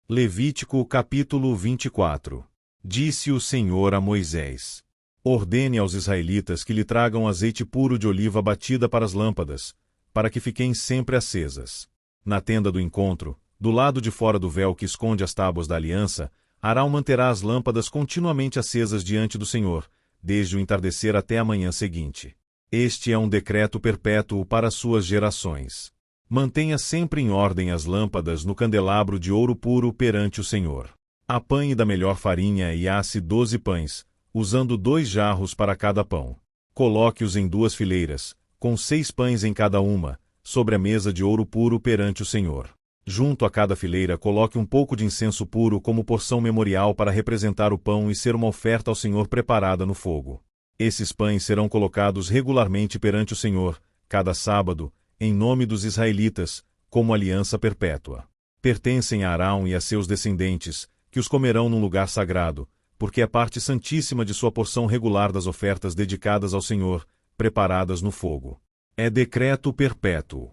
Levítico capítulo 24. Disse o Senhor a Moisés: Ordene aos israelitas que lhe tragam azeite puro de oliva batida para as lâmpadas, para que fiquem sempre acesas. Na tenda do encontro, do lado de fora do véu que esconde as tábuas da aliança, Arão manterá as lâmpadas continuamente acesas diante do Senhor, desde o entardecer até a manhã seguinte. Este é um decreto perpétuo para suas gerações. Mantenha sempre em ordem as lâmpadas no candelabro de ouro puro perante o Senhor. Apanhe da melhor farinha e asse 12 pães, usando 2 jarros para cada pão. Coloque-os em 2 fileiras, com 6 pães em cada uma, sobre a mesa de ouro puro perante o Senhor. Junto a cada fileira coloque um pouco de incenso puro como porção memorial para representar o pão e ser uma oferta ao Senhor preparada no fogo. Esses pães serão colocados regularmente perante o Senhor, cada sábado, em nome dos israelitas, como aliança perpétua. Pertencem a Arão e a seus descendentes, que os comerão num lugar sagrado, porque é parte santíssima de sua porção regular das ofertas dedicadas ao Senhor, preparadas no fogo. É decreto perpétuo.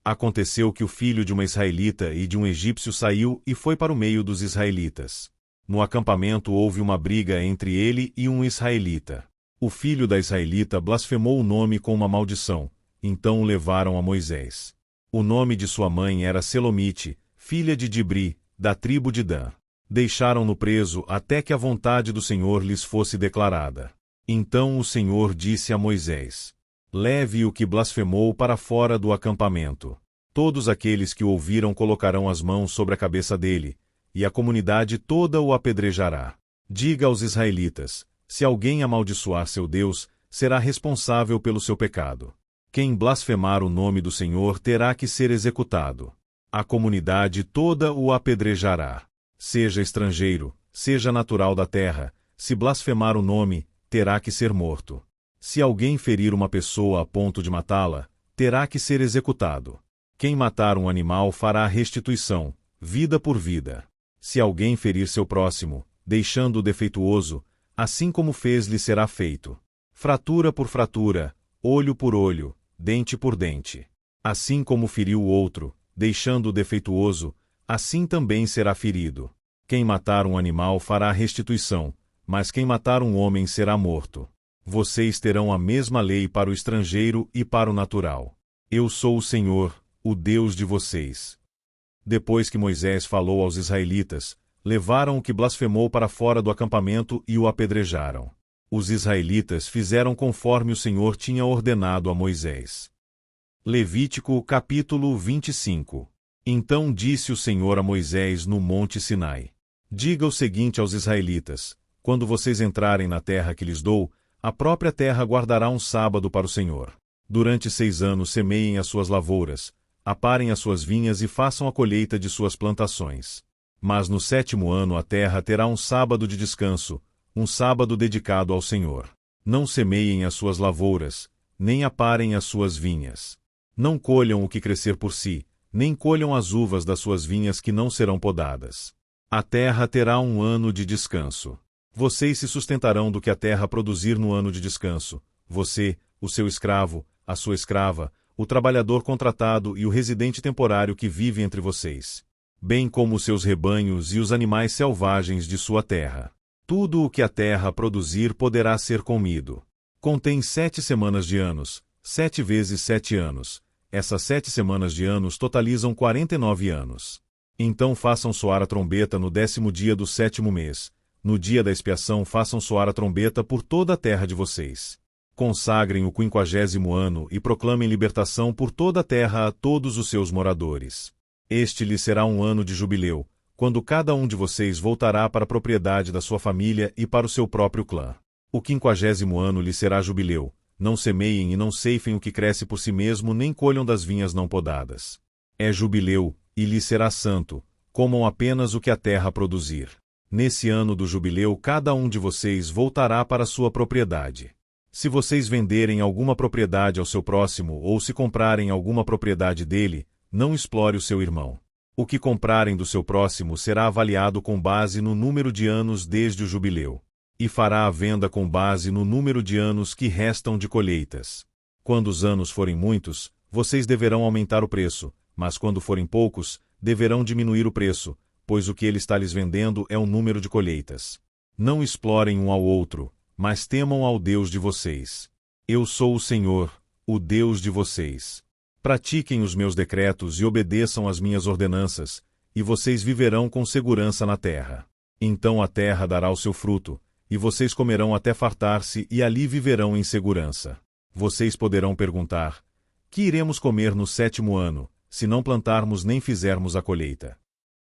Aconteceu que o filho de uma israelita e de um egípcio saiu e foi para o meio dos israelitas. No acampamento houve uma briga entre ele e um israelita. O filho da israelita blasfemou o nome com uma maldição, então o levaram a Moisés. O nome de sua mãe era Selomite, filha de Dibri, da tribo de Dan. Deixaram-no preso até que a vontade do Senhor lhes fosse declarada. Então o Senhor disse a Moisés: Leve o que blasfemou para fora do acampamento. Todos aqueles que o ouviram colocarão as mãos sobre a cabeça dele, e a comunidade toda o apedrejará. Diga aos israelitas: se alguém amaldiçoar seu Deus, será responsável pelo seu pecado. Quem blasfemar o nome do Senhor terá que ser executado. A comunidade toda o apedrejará. Seja estrangeiro, seja natural da terra, se blasfemar o nome, terá que ser morto. Se alguém ferir uma pessoa a ponto de matá-la, terá que ser executado. Quem matar um animal fará restituição, vida por vida. Se alguém ferir seu próximo, deixando-o defeituoso, assim como fez lhe será feito. Fratura por fratura, olho por olho, dente por dente. Assim como feriu o outro, deixando-o defeituoso, assim também será ferido. Quem matar um animal fará restituição, mas quem matar um homem será morto. Vocês terão a mesma lei para o estrangeiro e para o natural. Eu sou o Senhor, o Deus de vocês. Depois que Moisés falou aos israelitas, levaram o que blasfemou para fora do acampamento e o apedrejaram. Os israelitas fizeram conforme o Senhor tinha ordenado a Moisés. Levítico capítulo 25. Então disse o Senhor a Moisés no monte Sinai: Diga o seguinte aos israelitas: quando vocês entrarem na terra que lhes dou, a própria terra guardará um sábado para o Senhor. Durante 6 anos semeiem as suas lavouras, aparem as suas vinhas e façam a colheita de suas plantações. Mas no 7º ano a terra terá um sábado de descanso, um sábado dedicado ao Senhor. Não semeiem as suas lavouras, nem aparem as suas vinhas. Não colham o que crescer por si, nem colham as uvas das suas vinhas que não serão podadas. A terra terá um ano de descanso. Vocês se sustentarão do que a terra produzir no ano de descanso. Você, o seu escravo, a sua escrava, o trabalhador contratado e o residente temporário que vive entre vocês, bem como os seus rebanhos e os animais selvagens de sua terra. Tudo o que a terra produzir poderá ser comido. Contém 7 semanas de anos, 7 vezes 7 anos. Essas 7 semanas de anos totalizam 49 anos. Então façam soar a trombeta no 10º dia do 7º mês. No dia da expiação façam soar a trombeta por toda a terra de vocês. Consagrem o 50º ano e proclamem libertação por toda a terra a todos os seus moradores. Este lhe será um ano de jubileu, quando cada um de vocês voltará para a propriedade da sua família e para o seu próprio clã. O 50º ano lhe será jubileu. Não semeiem e não ceifem o que cresce por si mesmo, nem colham das vinhas não podadas. É jubileu, e lhe será santo, comam apenas o que a terra produzir. Nesse ano do jubileu cada um de vocês voltará para a sua propriedade. Se vocês venderem alguma propriedade ao seu próximo ou se comprarem alguma propriedade dele, não explore o seu irmão. O que comprarem do seu próximo será avaliado com base no número de anos desde o jubileu, e fará a venda com base no número de anos que restam de colheitas. Quando os anos forem muitos, vocês deverão aumentar o preço, mas quando forem poucos, deverão diminuir o preço, pois o que ele está lhes vendendo é o número de colheitas. Não explorem um ao outro, mas temam ao Deus de vocês. Eu sou o Senhor, o Deus de vocês. Pratiquem os meus decretos e obedeçam às minhas ordenanças, e vocês viverão com segurança na terra. Então a terra dará o seu fruto, e vocês comerão até fartar-se e ali viverão em segurança. Vocês poderão perguntar: que iremos comer no 7º ano, se não plantarmos nem fizermos a colheita?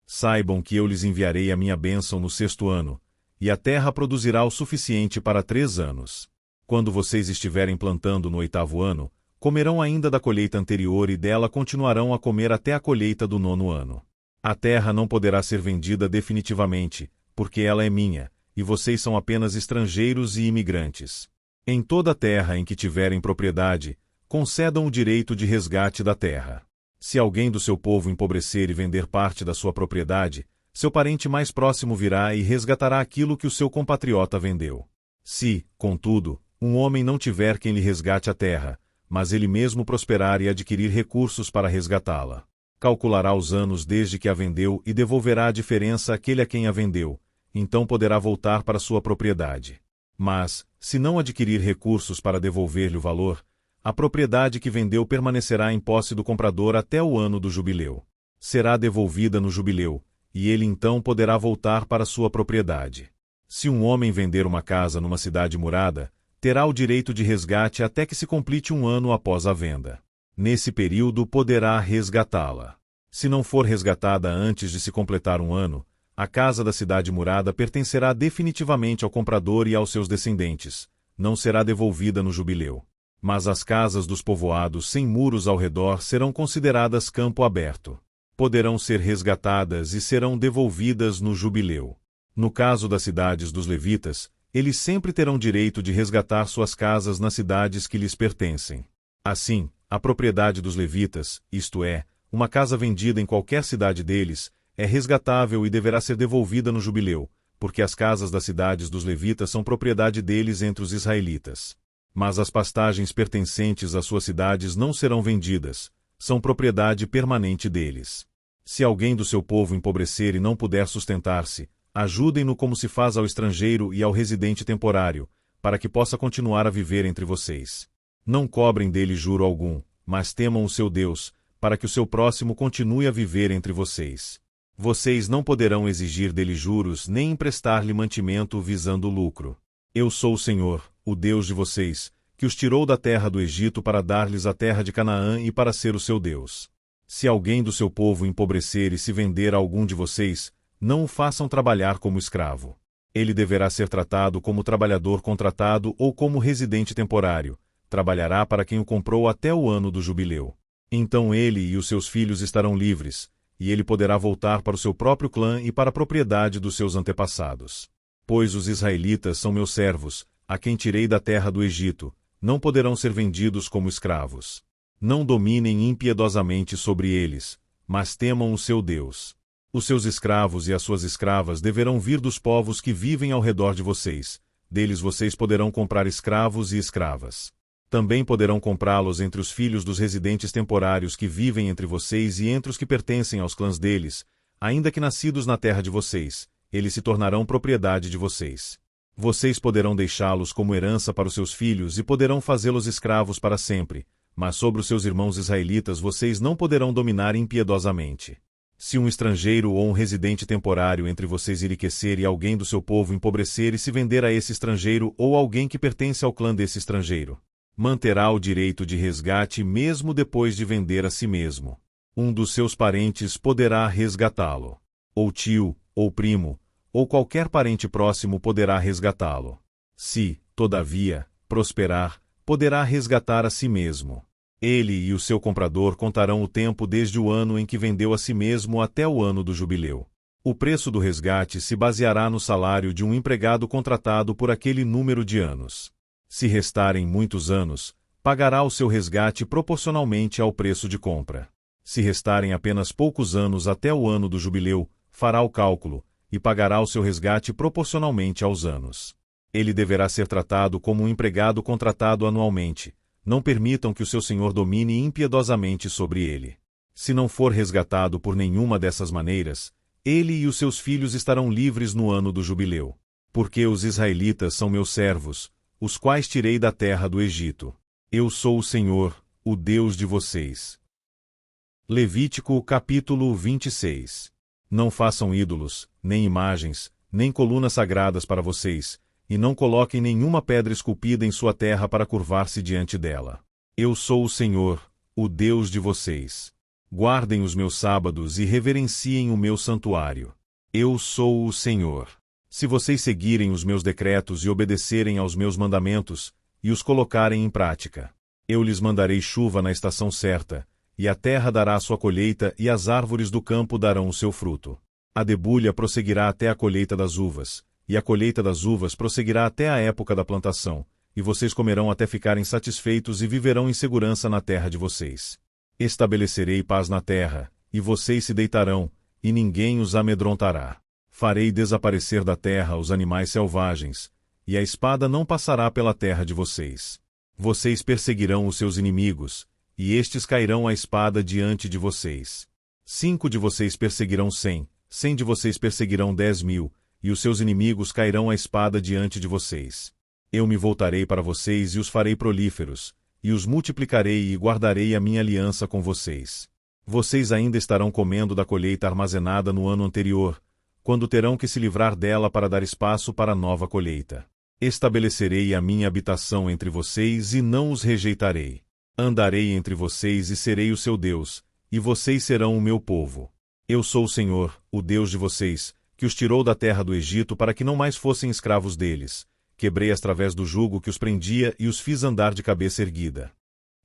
Saibam que eu lhes enviarei a minha bênção no 6º ano, e a terra produzirá o suficiente para 3 anos. Quando vocês estiverem plantando no 8º ano, comerão ainda da colheita anterior e dela continuarão a comer até a colheita do 9º ano. A terra não poderá ser vendida definitivamente, porque ela é minha, e vocês são apenas estrangeiros e imigrantes. Em toda a terra em que tiverem propriedade, concedam o direito de resgate da terra. Se alguém do seu povo empobrecer e vender parte da sua propriedade, seu parente mais próximo virá e resgatará aquilo que o seu compatriota vendeu. Se, contudo, um homem não tiver quem lhe resgate a terra, mas ele mesmo prosperar e adquirir recursos para resgatá-la, calculará os anos desde que a vendeu e devolverá a diferença àquele a quem a vendeu, então poderá voltar para sua propriedade. Mas, se não adquirir recursos para devolver-lhe o valor, a propriedade que vendeu permanecerá em posse do comprador até o ano do jubileu. Será devolvida no jubileu, e ele então poderá voltar para sua propriedade. Se um homem vender uma casa numa cidade murada, terá o direito de resgate até que se complete 1 ano após a venda. Nesse período poderá resgatá-la. Se não for resgatada antes de se completar 1 ano, a casa da cidade murada pertencerá definitivamente ao comprador e aos seus descendentes. Não será devolvida no jubileu. Mas as casas dos povoados sem muros ao redor serão consideradas campo aberto. Poderão ser resgatadas e serão devolvidas no jubileu. No caso das cidades dos levitas, eles sempre terão direito de resgatar suas casas nas cidades que lhes pertencem. Assim, a propriedade dos levitas, isto é, uma casa vendida em qualquer cidade deles, é resgatável e deverá ser devolvida no jubileu, porque as casas das cidades dos levitas são propriedade deles entre os israelitas. Mas as pastagens pertencentes às suas cidades não serão vendidas, são propriedade permanente deles. Se alguém do seu povo empobrecer e não puder sustentar-se, ajudem-no como se faz ao estrangeiro e ao residente temporário, para que possa continuar a viver entre vocês. Não cobrem dele juro algum, mas temam o seu Deus, para que o seu próximo continue a viver entre vocês. Vocês não poderão exigir dele juros nem emprestar-lhe mantimento visando lucro. Eu sou o Senhor, o Deus de vocês, que os tirou da terra do Egito para dar-lhes a terra de Canaã e para ser o seu Deus. Se alguém do seu povo empobrecer e se vender a algum de vocês, não o façam trabalhar como escravo. Ele deverá ser tratado como trabalhador contratado ou como residente temporário. Trabalhará para quem o comprou até o ano do jubileu. Então ele e os seus filhos estarão livres, e ele poderá voltar para o seu próprio clã e para a propriedade dos seus antepassados. Pois os israelitas são meus servos, a quem tirei da terra do Egito, não poderão ser vendidos como escravos. Não dominem impiedosamente sobre eles, mas temam o seu Deus. Os seus escravos e as suas escravas deverão vir dos povos que vivem ao redor de vocês. Deles vocês poderão comprar escravos e escravas. Também poderão comprá-los entre os filhos dos residentes temporários que vivem entre vocês e entre os que pertencem aos clãs deles, ainda que nascidos na terra de vocês, eles se tornarão propriedade de vocês. Vocês poderão deixá-los como herança para os seus filhos e poderão fazê-los escravos para sempre, mas sobre os seus irmãos israelitas vocês não poderão dominar impiedosamente. Se um estrangeiro ou um residente temporário entre vocês enriquecer e alguém do seu povo empobrecer e se vender a esse estrangeiro ou alguém que pertence ao clã desse estrangeiro, manterá o direito de resgate mesmo depois de vender a si mesmo. Um dos seus parentes poderá resgatá-lo. Ou tio, ou primo, ou qualquer parente próximo poderá resgatá-lo. Se, todavia, prosperar, poderá resgatar a si mesmo. Ele e o seu comprador contarão o tempo desde o ano em que vendeu a si mesmo até o ano do jubileu. O preço do resgate se baseará no salário de um empregado contratado por aquele número de anos. Se restarem muitos anos, pagará o seu resgate proporcionalmente ao preço de compra. Se restarem apenas poucos anos até o ano do jubileu, fará o cálculo, e pagará o seu resgate proporcionalmente aos anos. Ele deverá ser tratado como um empregado contratado anualmente. Não permitam que o seu senhor domine impiedosamente sobre ele. Se não for resgatado por nenhuma dessas maneiras, Ele e os seus filhos estarão livres no ano do jubileu. Porque os israelitas são meus servos, os quais tirei da terra do Egito. Eu sou o Senhor, o Deus de vocês. Levítico capítulo 26. Não façam ídolos, nem imagens, nem colunas sagradas para vocês, e não coloquem nenhuma pedra esculpida em sua terra para curvar-se diante dela. Eu sou o Senhor, o Deus de vocês. Guardem os meus sábados e reverenciem o meu santuário. Eu sou o Senhor. Se vocês seguirem os meus decretos e obedecerem aos meus mandamentos, e os colocarem em prática, eu lhes mandarei chuva na estação certa, e a terra dará sua colheita e as árvores do campo darão o seu fruto. A debulha prosseguirá até a colheita das uvas, e a colheita das uvas prosseguirá até a época da plantação, e vocês comerão até ficarem satisfeitos e viverão em segurança na terra de vocês. Estabelecerei paz na terra, e vocês se deitarão, e ninguém os amedrontará. Farei desaparecer da terra os animais selvagens, e a espada não passará pela terra de vocês. Vocês perseguirão os seus inimigos, e estes cairão à espada diante de vocês. 5 de vocês perseguirão 100, 100 de vocês perseguirão 10.000, e os seus inimigos cairão à espada diante de vocês. Eu me voltarei para vocês e os farei prolíferos, e os multiplicarei e guardarei a minha aliança com vocês. Vocês ainda estarão comendo da colheita armazenada no ano anterior, quando terão que se livrar dela para dar espaço para a nova colheita. Estabelecerei a minha habitação entre vocês e não os rejeitarei. Andarei entre vocês e serei o seu Deus, e vocês serão o meu povo. Eu sou o Senhor, o Deus de vocês, que os tirou da terra do Egito para que não mais fossem escravos deles. Quebrei as través do jugo que os prendia e os fiz andar de cabeça erguida.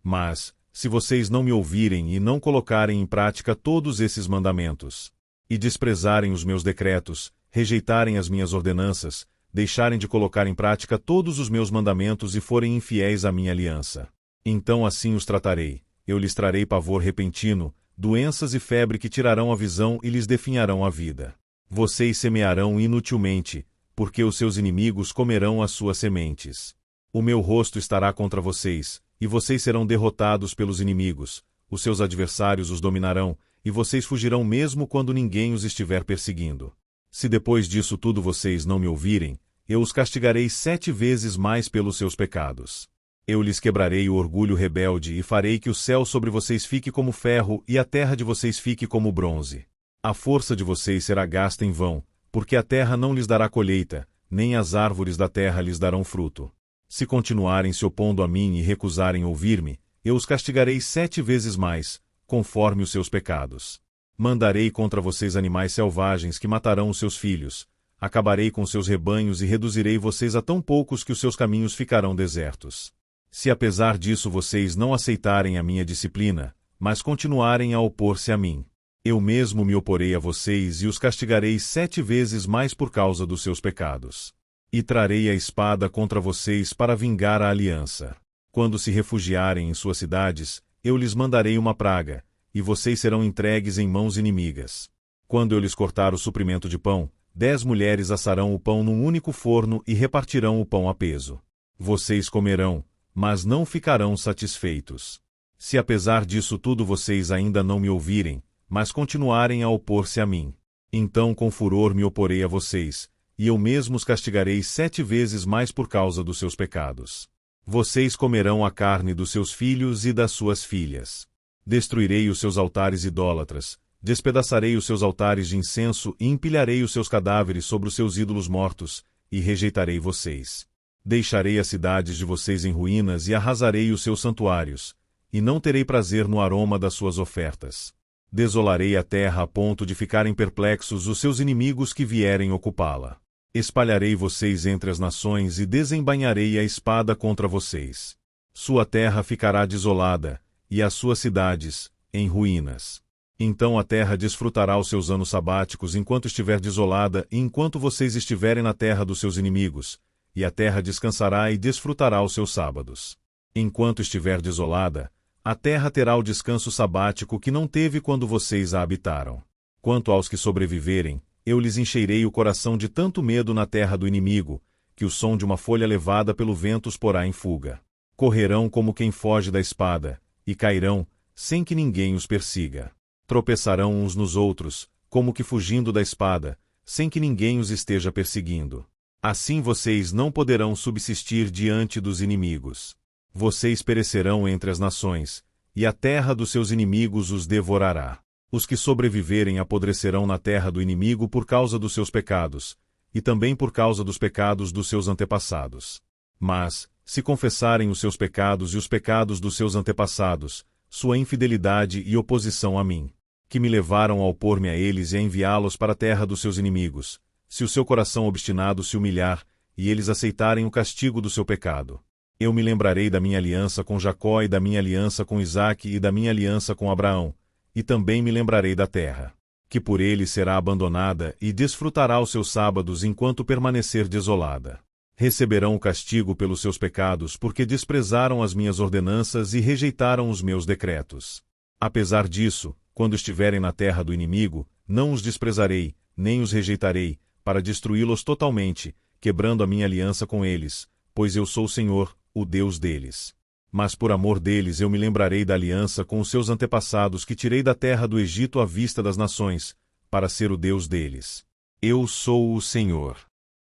Mas, se vocês não me ouvirem e não colocarem em prática todos esses mandamentos, e desprezarem os meus decretos, rejeitarem as minhas ordenanças, deixarem de colocar em prática todos os meus mandamentos e forem infiéis à minha aliança, então assim os tratarei. Eu lhes trarei pavor repentino, doenças e febre que tirarão a visão e lhes definharão a vida. Vocês semearão inutilmente, porque os seus inimigos comerão as suas sementes. O meu rosto estará contra vocês, e vocês serão derrotados pelos inimigos, os seus adversários os dominarão, e vocês fugirão mesmo quando ninguém os estiver perseguindo. Se depois disso tudo vocês não me ouvirem, eu os castigarei 7 vezes mais pelos seus pecados. Eu lhes quebrarei o orgulho rebelde e farei que o céu sobre vocês fique como ferro e a terra de vocês fique como bronze. A força de vocês será gasta em vão, porque a terra não lhes dará colheita, nem as árvores da terra lhes darão fruto. Se continuarem se opondo a mim e recusarem ouvir-me, eu os castigarei 7 vezes mais, conforme os seus pecados. Mandarei contra vocês animais selvagens que matarão os seus filhos, acabarei com seus rebanhos e reduzirei vocês a tão poucos que os seus caminhos ficarão desertos. Se apesar disso vocês não aceitarem a minha disciplina, mas continuarem a opor-se a mim, eu mesmo me oporei a vocês e os castigarei 7 vezes mais por causa dos seus pecados. E trarei a espada contra vocês para vingar a aliança. Quando se refugiarem em suas cidades, eu lhes mandarei uma praga, e vocês serão entregues em mãos inimigas. Quando eu lhes cortar o suprimento de pão, 10 mulheres assarão o pão num único forno e repartirão o pão a peso. Vocês comerão, mas não ficarão satisfeitos. Se apesar disso tudo vocês ainda não me ouvirem, mas continuarem a opor-se a mim, então com furor me oporei a vocês, e eu mesmo os castigarei 7 vezes mais por causa dos seus pecados. Vocês comerão a carne dos seus filhos e das suas filhas. Destruirei os seus altares idólatras, despedaçarei os seus altares de incenso e empilharei os seus cadáveres sobre os seus ídolos mortos, e rejeitarei vocês. Deixarei as cidades de vocês em ruínas e arrasarei os seus santuários, e não terei prazer no aroma das suas ofertas. Desolarei a terra a ponto de ficarem perplexos os seus inimigos que vierem ocupá-la. Espalharei vocês entre as nações e desembainharei a espada contra vocês. Sua terra ficará desolada, e as suas cidades, em ruínas. Então a terra desfrutará os seus anos sabáticos enquanto estiver desolada e enquanto vocês estiverem na terra dos seus inimigos, e a terra descansará e desfrutará os seus sábados. Enquanto estiver desolada, a terra terá o descanso sabático que não teve quando vocês a habitaram. Quanto aos que sobreviverem, eu lhes encherei o coração de tanto medo na terra do inimigo, que o som de uma folha levada pelo vento os porá em fuga. Correrão como quem foge da espada, e cairão, sem que ninguém os persiga. Tropeçarão uns nos outros, como que fugindo da espada, sem que ninguém os esteja perseguindo. Assim vocês não poderão subsistir diante dos inimigos. Vocês perecerão entre as nações, e a terra dos seus inimigos os devorará. Os que sobreviverem apodrecerão na terra do inimigo por causa dos seus pecados, e também por causa dos pecados dos seus antepassados. Mas, se confessarem os seus pecados e os pecados dos seus antepassados, sua infidelidade e oposição a mim, que me levaram a opor-me a eles e a enviá-los para a terra dos seus inimigos, se o seu coração obstinado se humilhar, e eles aceitarem o castigo do seu pecado, eu me lembrarei da minha aliança com Jacó e da minha aliança com Isaque e da minha aliança com Abraão, e também me lembrarei da terra, que por ele será abandonada e desfrutará os seus sábados enquanto permanecer desolada. Receberão o castigo pelos seus pecados porque desprezaram as minhas ordenanças e rejeitaram os meus decretos. Apesar disso, quando estiverem na terra do inimigo, não os desprezarei, nem os rejeitarei, para destruí-los totalmente, quebrando a minha aliança com eles, pois eu sou o Senhor, o Deus deles. Mas por amor deles eu me lembrarei da aliança com os seus antepassados que tirei da terra do Egito à vista das nações, para ser o Deus deles. Eu sou o Senhor.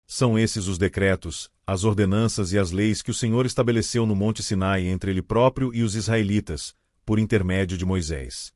São esses os decretos, as ordenanças e as leis que o Senhor estabeleceu no Monte Sinai entre ele próprio e os israelitas, por intermédio de Moisés.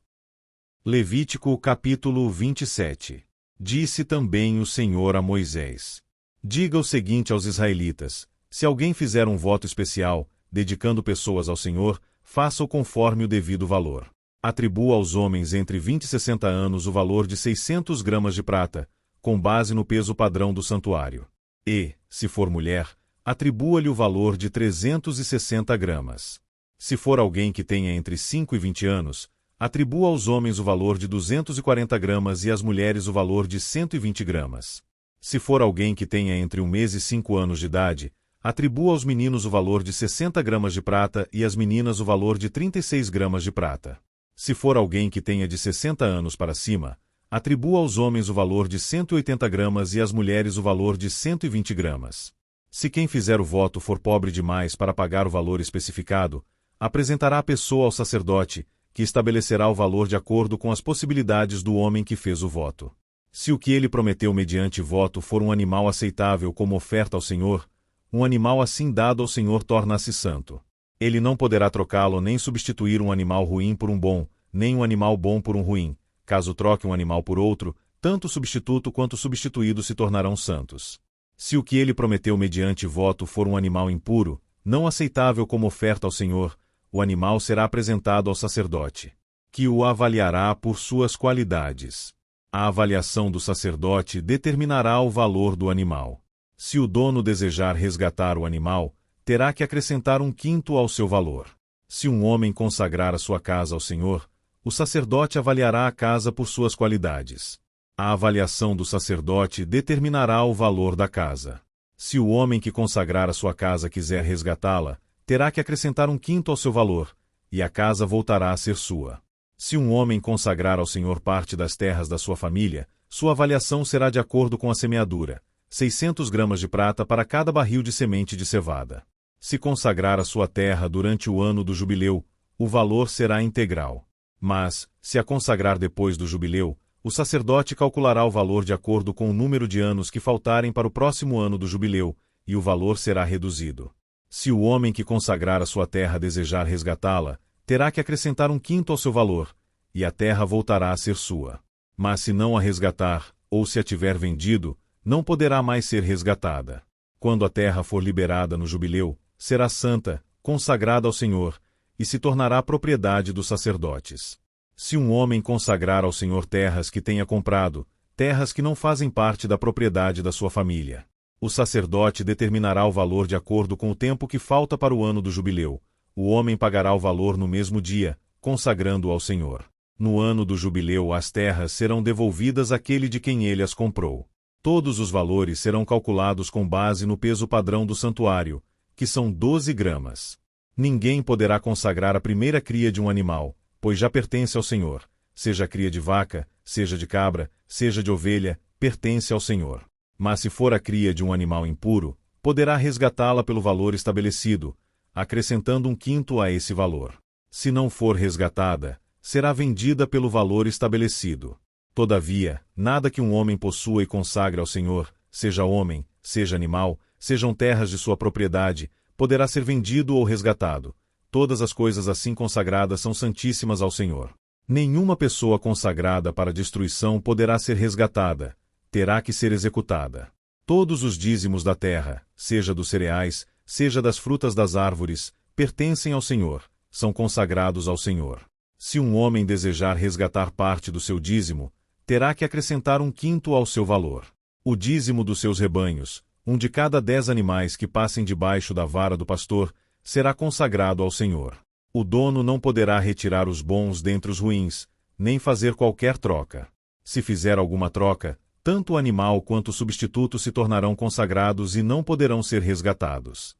Levítico capítulo 27. Disse também o Senhor a Moisés: diga o seguinte aos israelitas: se alguém fizer um voto especial, dedicando pessoas ao Senhor, faça-o conforme o devido valor. Atribua aos homens entre 20 e 60 anos o valor de 600 gramas de prata, com base no peso padrão do santuário. E, se for mulher, atribua-lhe o valor de 360 gramas. Se for alguém que tenha entre 5 e 20 anos, atribua aos homens o valor de 240 gramas e às mulheres o valor de 120 gramas. Se for alguém que tenha entre 1 mês e 5 anos de idade, atribua aos meninos o valor de 60 gramas de prata e às meninas o valor de 36 gramas de prata. Se for alguém que tenha de 60 anos para cima, atribua aos homens o valor de 180 gramas e às mulheres o valor de 120 gramas. Se quem fizer o voto for pobre demais para pagar o valor especificado, apresentará a pessoa ao sacerdote, que estabelecerá o valor de acordo com as possibilidades do homem que fez o voto. Se o que ele prometeu mediante voto for um animal aceitável como oferta ao Senhor, um animal assim dado ao Senhor torna-se santo. Ele não poderá trocá-lo nem substituir um animal ruim por um bom, nem um animal bom por um ruim. Caso troque um animal por outro, tanto o substituto quanto o substituído se tornarão santos. Se o que ele prometeu mediante voto for um animal impuro, não aceitável como oferta ao Senhor, o animal será apresentado ao sacerdote, que o avaliará por suas qualidades. A avaliação do sacerdote determinará o valor do animal. Se o dono desejar resgatar o animal, terá que acrescentar 1/5 ao seu valor. Se um homem consagrar a sua casa ao Senhor, o sacerdote avaliará a casa por suas qualidades. A avaliação do sacerdote determinará o valor da casa. Se o homem que consagrar a sua casa quiser resgatá-la, terá que acrescentar 1/5 ao seu valor, e a casa voltará a ser sua. Se um homem consagrar ao Senhor parte das terras da sua família, sua avaliação será de acordo com a semeadura, 600 gramas de prata para cada barril de semente de cevada. Se consagrar a sua terra durante o ano do jubileu, o valor será integral. Mas, se a consagrar depois do jubileu, o sacerdote calculará o valor de acordo com o número de anos que faltarem para o próximo ano do jubileu, e o valor será reduzido. Se o homem que consagrar a sua terra desejar resgatá-la, terá que acrescentar 1/5 ao seu valor, e a terra voltará a ser sua. Mas se não a resgatar, ou se a tiver vendido, não poderá mais ser resgatada. Quando a terra for liberada no jubileu, será santa, consagrada ao Senhor, e se tornará propriedade dos sacerdotes. Se um homem consagrar ao Senhor terras que tenha comprado, terras que não fazem parte da propriedade da sua família, o sacerdote determinará o valor de acordo com o tempo que falta para o ano do jubileu. O homem pagará o valor no mesmo dia, consagrando-o ao Senhor. No ano do jubileu as terras serão devolvidas àquele de quem ele as comprou. Todos os valores serão calculados com base no peso padrão do santuário, que são 12 gramas. Ninguém poderá consagrar a primeira cria de um animal, pois já pertence ao Senhor. Seja a cria de vaca, seja de cabra, seja de ovelha, pertence ao Senhor. Mas se for a cria de um animal impuro, poderá resgatá-la pelo valor estabelecido, acrescentando 1/5 a esse valor. Se não for resgatada, será vendida pelo valor estabelecido. Todavia, nada que um homem possua e consagre ao Senhor, seja homem, seja animal, sejam terras de sua propriedade, poderá ser vendido ou resgatado. Todas as coisas assim consagradas são santíssimas ao Senhor. Nenhuma pessoa consagrada para destruição poderá ser resgatada, terá que ser executada. Todos os dízimos da terra, seja dos cereais, seja das frutas das árvores, pertencem ao Senhor, são consagrados ao Senhor. Se um homem desejar resgatar parte do seu dízimo, terá que acrescentar 1/5 ao seu valor. O dízimo dos seus rebanhos, um de cada 10 animais que passem debaixo da vara do pastor, será consagrado ao Senhor. O dono não poderá retirar os bons dentre os ruins, nem fazer qualquer troca. Se fizer alguma troca, tanto o animal quanto o substituto se tornarão consagrados e não poderão ser resgatados.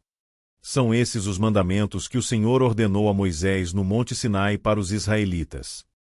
São esses os mandamentos que o Senhor ordenou a Moisés no Monte Sinai para os israelitas.